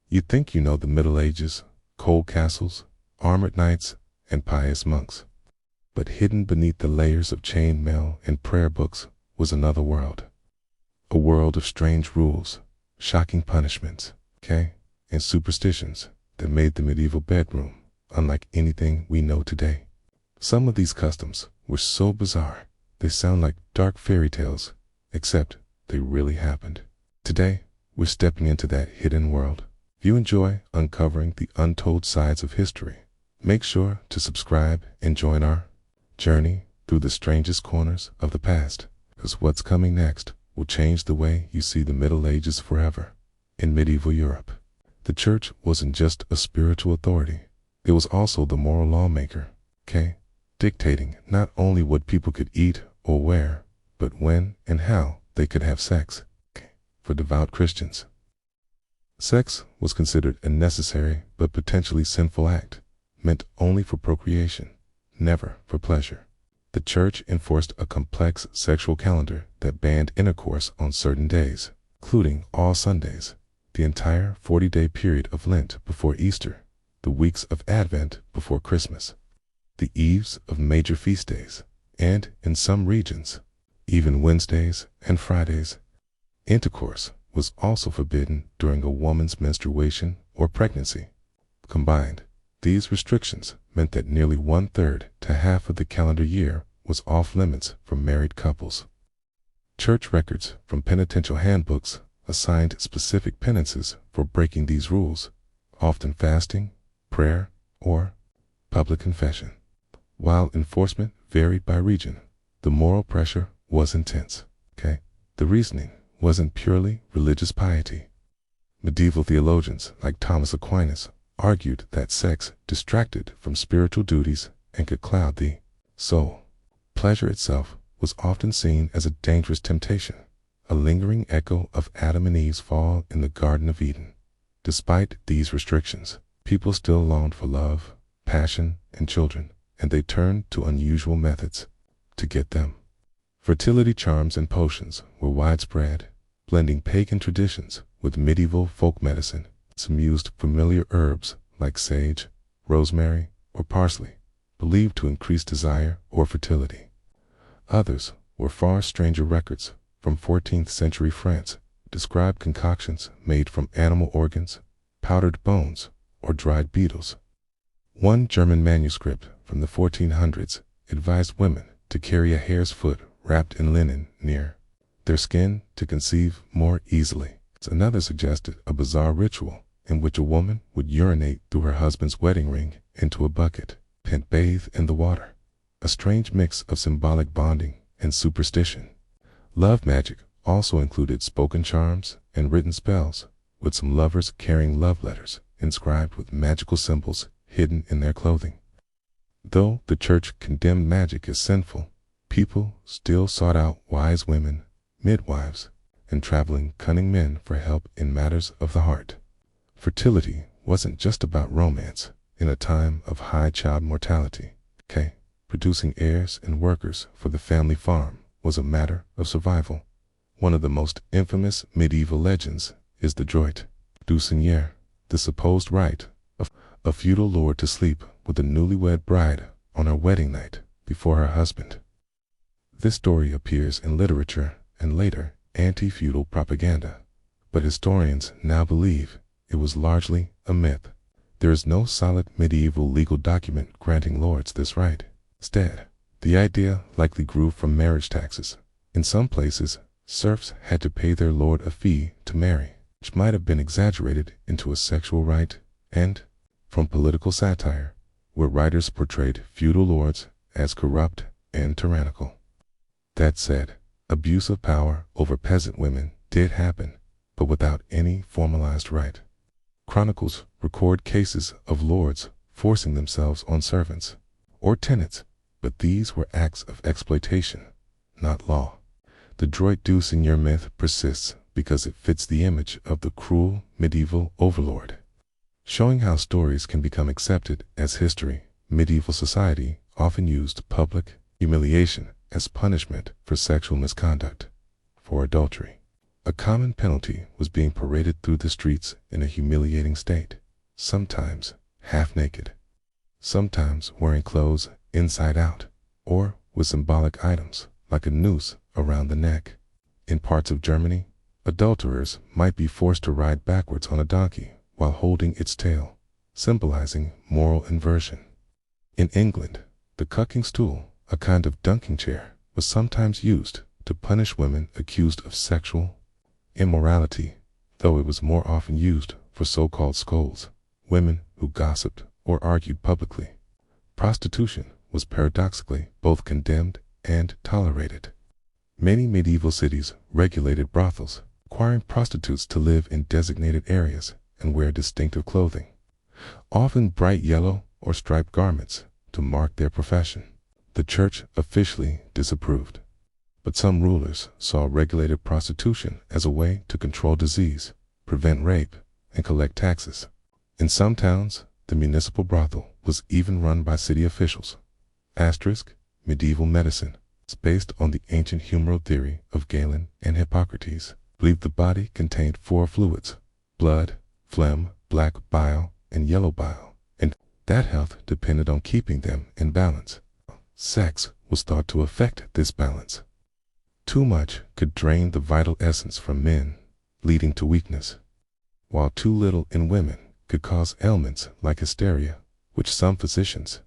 You think you know the Middle Ages, cold castles, armored knights, and pious monks. But hidden beneath the layers of chain mail and prayer books was another world. A world of strange rules, shocking punishments, and superstitions that made the medieval bedroom unlike anything we know today. Some of these customs were so bizarre, they sound like dark fairy tales, except they really happened. Today, we're stepping into that hidden world. If you enjoy uncovering the untold sides of history, make sure to subscribe and join our journey through the strangest corners of the past, because what's coming next will change the way you see the Middle Ages forever. In medieval Europe, the church wasn't just a spiritual authority, it was also the moral lawmaker, dictating not only what people could eat or wear, but when and how they could have sex. For devout Christians, sex was considered a necessary but potentially sinful act, meant only for procreation, never for pleasure. The church enforced a complex sexual calendar that banned intercourse on certain days, including all Sundays, the entire 40-day period of Lent before Easter, the weeks of Advent before Christmas, the eves of major feast days, and, in some regions, even Wednesdays and Fridays. Intercourse was also forbidden during a woman's menstruation or pregnancy. Combined, these restrictions meant that nearly 1/3 to half of the calendar year was off limits for married couples. Church records from penitential handbooks assigned specific penances for breaking these rules, often fasting, prayer, or public confession. While enforcement varied by region, the moral pressure was intense. The reasoning wasn't purely religious piety. Medieval theologians like Thomas Aquinas argued that sex distracted from spiritual duties and could cloud the soul. Pleasure itself was often seen as a dangerous temptation, a lingering echo of Adam and Eve's fall in the Garden of Eden. Despite these restrictions, people still longed for love, passion, and children, and they turned to unusual methods to get them. Fertility charms and potions were widespread, blending pagan traditions with medieval folk medicine. Some used familiar herbs like sage, rosemary, or parsley, believed to increase desire or fertility. Others were far stranger records from 14th century France, described concoctions made from animal organs, powdered bones, or dried beetles. One German manuscript from the 1400s advised women to carry a hare's foot wrapped in linen near their skin to conceive more easily. Another suggested a bizarre ritual in which a woman would urinate through her husband's wedding ring into a bucket and bathe in the water. A strange mix of symbolic bonding and superstition. Love magic also included spoken charms and written spells, with some lovers carrying love letters inscribed with magical symbols hidden in their clothing. Though the church condemned magic as sinful, people still sought out wise women, midwives, and traveling cunning men for help in matters of the heart. Fertility wasn't just about romance. In a time of high child mortality, producing heirs and workers for the family farm was a matter of survival. One of the most infamous medieval legends is the droit du Seigneur, the supposed right of a feudal lord to sleep with a newlywed bride on her wedding night before her husband. This story appears in literature and later anti-feudal propaganda, but historians now believe it was largely a myth. There is no solid medieval legal document granting lords this right. Instead, the idea likely grew from marriage taxes. In some places, serfs had to pay their lord a fee to marry, which might have been exaggerated into a sexual right, and from political satire, where writers portrayed feudal lords as corrupt and tyrannical. That said, abuse of power over peasant women did happen, but without any formalized right. Chronicles record cases of lords forcing themselves on servants or tenants, but these were acts of exploitation, not law. The droit du Seigneur myth persists because it fits the image of the cruel medieval overlord. Showing how stories can become accepted as history, medieval society often used public humiliation as punishment for sexual misconduct. For adultery, A common penalty was being paraded through the streets in a humiliating state, sometimes half naked, sometimes wearing clothes inside out, or with symbolic items like a noose around the neck. In parts of Germany, adulterers might be forced to ride backwards on a donkey while holding its tail, symbolizing moral inversion. In England, the cucking stool, a kind of dunking chair, was sometimes used to punish women accused of sexual immorality, though it was more often used for so-called scolds, women who gossiped or argued publicly. Prostitution was paradoxically both condemned and tolerated. Many medieval cities regulated brothels, requiring prostitutes to live in designated areas and wear distinctive clothing, often bright yellow or striped garments, to mark their profession. The church officially disapproved, but some rulers saw regulated prostitution as a way to control disease, prevent rape, and collect taxes. In some towns, the municipal brothel was even run by city officials. Medieval medicine is based on the ancient humoral theory of Galen and Hippocrates, believed the body contained four fluids: blood, phlegm, black bile, and yellow bile, and that health depended on keeping them in balance. Sex was thought to affect this balance. Too much could drain the vital essence from men, leading to weakness, while too little in women could cause ailments like hysteria, which some physicians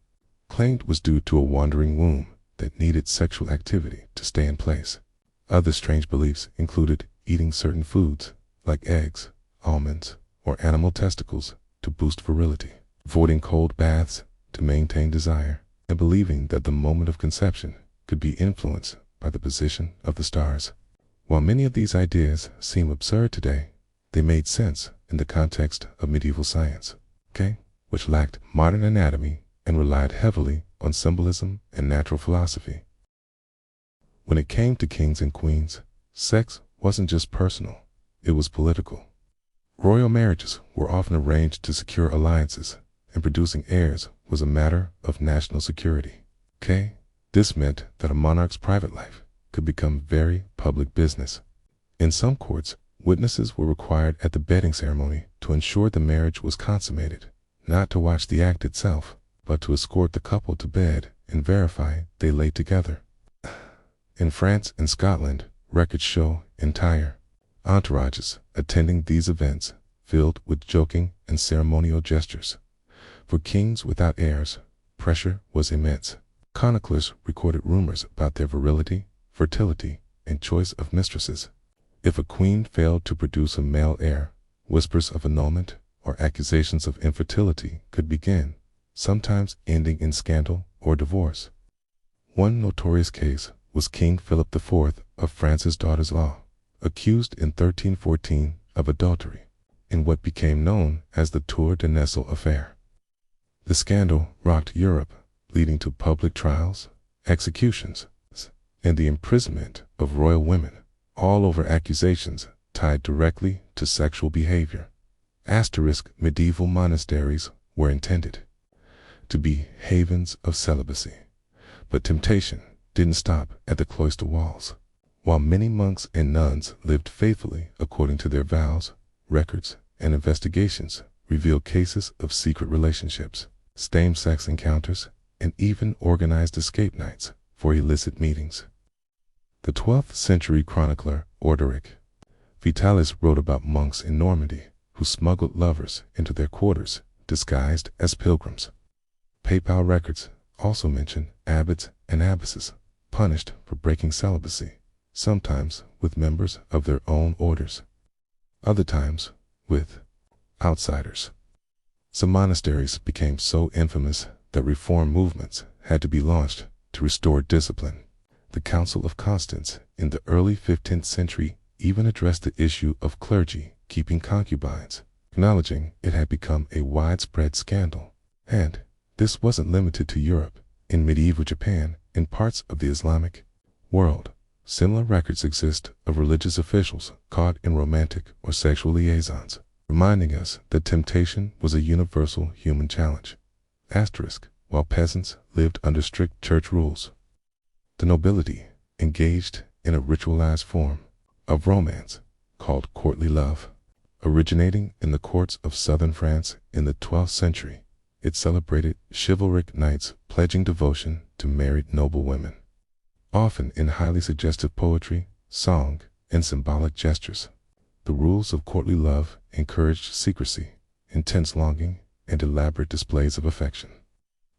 claimed was due to a wandering womb that needed sexual activity to stay in place. Other strange beliefs included eating certain foods, like eggs, almonds, or animal testicles, to boost virility, avoiding cold baths to maintain desire, and believing that the moment of conception could be influenced by the position of the stars. While many of these ideas seem absurd today, they made sense in the context of medieval science, which lacked modern anatomy and relied heavily on symbolism and natural philosophy. When it came to kings and queens, sex wasn't just personal, it was political. Royal marriages were often arranged to secure alliances, and producing heirs was a matter of national security. This meant that a monarch's private life could become very public business. In some courts, witnesses were required at the bedding ceremony to ensure the marriage was consummated, not to watch the act itself, but to escort the couple to bed and verify they lay together. In France and Scotland, records show entire entourages attending these events, filled with joking and ceremonial gestures. For kings without heirs, pressure was immense. Chroniclers recorded rumors about their virility, fertility, and choice of mistresses. If a queen failed to produce a male heir, whispers of annulment or accusations of infertility could begin, sometimes ending in scandal or divorce. One notorious case was King Philip IV of France's daughters-in-law, accused in 1314 of adultery, in what became known as the Tour de Nesle Affair. The scandal rocked Europe, leading to public trials, executions, and the imprisonment of royal women, all over accusations tied directly to sexual behavior. Medieval monasteries were intended to be havens of celibacy, but temptation didn't stop at the cloister walls. While many monks and nuns lived faithfully according to their vows, records and investigations reveal cases of secret relationships, same-sex encounters, and even organized escape nights for illicit meetings. The 12th century chronicler Orderic Vitalis wrote about monks in Normandy who smuggled lovers into their quarters disguised as pilgrims. Papal records also mention abbots and abbesses punished for breaking celibacy, sometimes with members of their own orders, other times with outsiders. Some monasteries became so infamous that reform movements had to be launched to restore discipline. The Council of Constance in the early 15th century even addressed the issue of clergy keeping concubines, acknowledging it had become a widespread scandal. And this wasn't limited to Europe. In medieval Japan and parts of the Islamic world, similar records exist of religious officials caught in romantic or sexual liaisons, reminding us that temptation was a universal human challenge. While peasants lived under strict church rules, the nobility engaged in a ritualized form of romance, called courtly love. Originating in the courts of southern France in the 12th century, it celebrated chivalric knights pledging devotion to married noble women, often in highly suggestive poetry, song, and symbolic gestures. The rules of courtly love encouraged secrecy, intense longing, and elaborate displays of affection,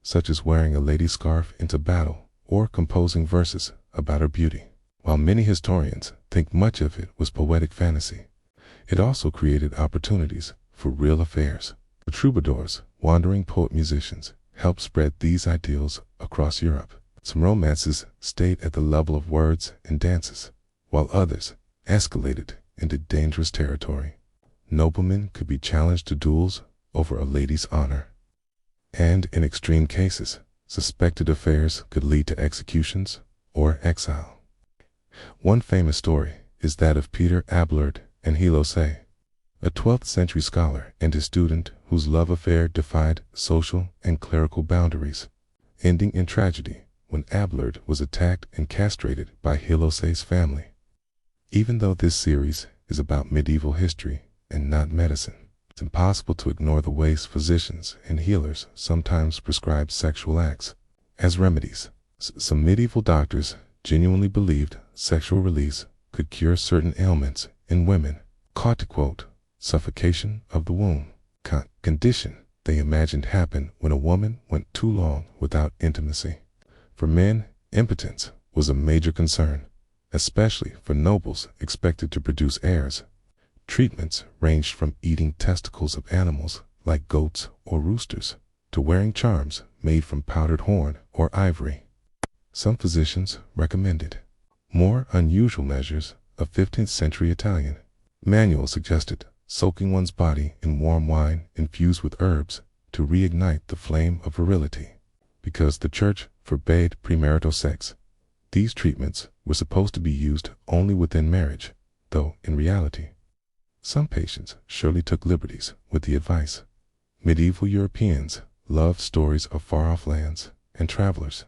such as wearing a lady's scarf into battle or composing verses about her beauty. While many historians think much of it was poetic fantasy, it also created opportunities for real affairs. The troubadours, wandering poet-musicians, helped spread these ideals across Europe. Some romances stayed at the level of words and dances, while others escalated into dangerous territory. Noblemen could be challenged to duels over a lady's honor, and in extreme cases, suspected affairs could lead to executions or exile. One famous story is that of Peter Abelard and Heloise, a 12th century scholar and his student whose love affair defied social and clerical boundaries, ending in tragedy when Abelard was attacked and castrated by Heloise's family. Even though this series is about medieval history and not medicine, it's impossible to ignore the ways physicians and healers sometimes prescribed sexual acts as remedies. Some medieval doctors genuinely believed sexual release could cure certain ailments in women, caught to quote, suffocation of the womb, condition they imagined happened when a woman went too long without intimacy. For men, impotence was a major concern, especially for nobles expected to produce heirs. Treatments ranged from eating testicles of animals like goats or roosters to wearing charms made from powdered horn or ivory. Some physicians recommended more unusual measures. A 15th century Italian manual suggested soaking one's body in warm wine infused with herbs to reignite the flame of virility. Because the church forbade premarital sex, these treatments were supposed to be used only within marriage, though in reality, some patients surely took liberties with the advice. Medieval Europeans loved stories of far-off lands, and travelers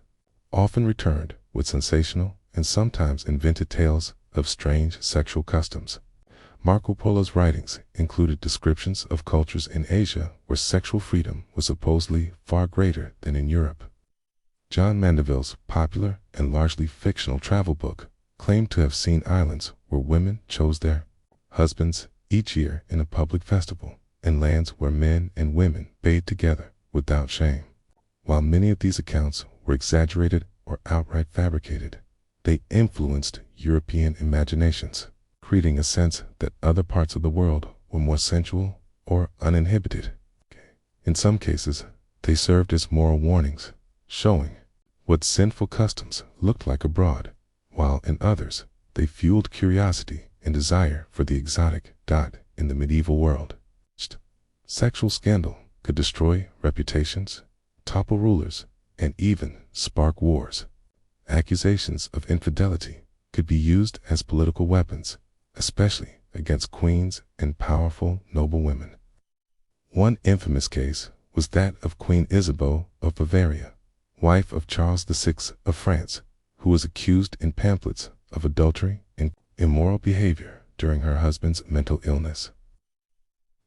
often returned with sensational and sometimes invented tales of strange sexual customs. Marco Polo's writings included descriptions of cultures in Asia where sexual freedom was supposedly far greater than in Europe. John Mandeville's popular and largely fictional travel book claimed to have seen islands where women chose their husbands each year in a public festival, and lands where men and women bathed together without shame. While many of these accounts were exaggerated or outright fabricated, they influenced European imaginations, creating a sense that other parts of the world were more sensual or uninhibited. In some cases, they served as moral warnings, showing what sinful customs looked like abroad, while in others, they fueled curiosity and desire for the exotic. In the medieval world, sexual scandal could destroy reputations, topple rulers, and even spark wars. Accusations of infidelity could be used as political weapons, especially against queens and powerful noble women. One infamous case was that of Queen Isabeau of Bavaria, wife of Charles VI of France, who was accused in pamphlets of adultery and immoral behavior during her husband's mental illness.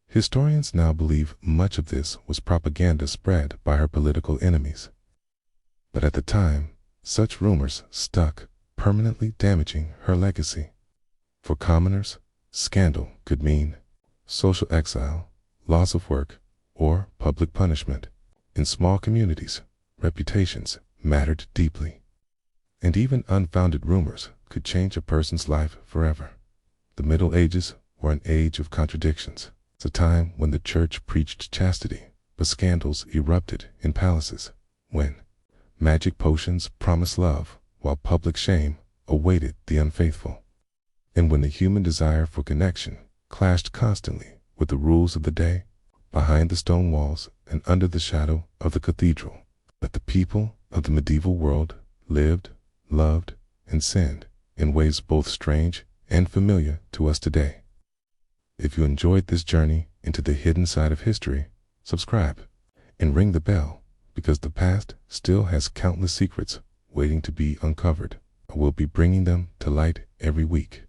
Historians now believe much of this was propaganda spread by her political enemies. But at the time, such rumors stuck, permanently damaging her legacy. For commoners, scandal could mean social exile, loss of work, or public punishment. In small communities, reputations mattered deeply, and even unfounded rumors could change a person's life forever. The Middle Ages were an age of contradictions. It's a time when the church preached chastity, but scandals erupted in palaces, when magic potions promised love, while public shame awaited the unfaithful, and when the human desire for connection clashed constantly with the rules of the day. Behind the stone walls and under the shadow of the cathedral, that the people of the medieval world lived, loved, and sinned in ways both strange and familiar to us today. If you enjoyed this journey into the hidden side of history, subscribe and ring the bell, because the past still has countless secrets waiting to be uncovered. I will be bringing them to light every week.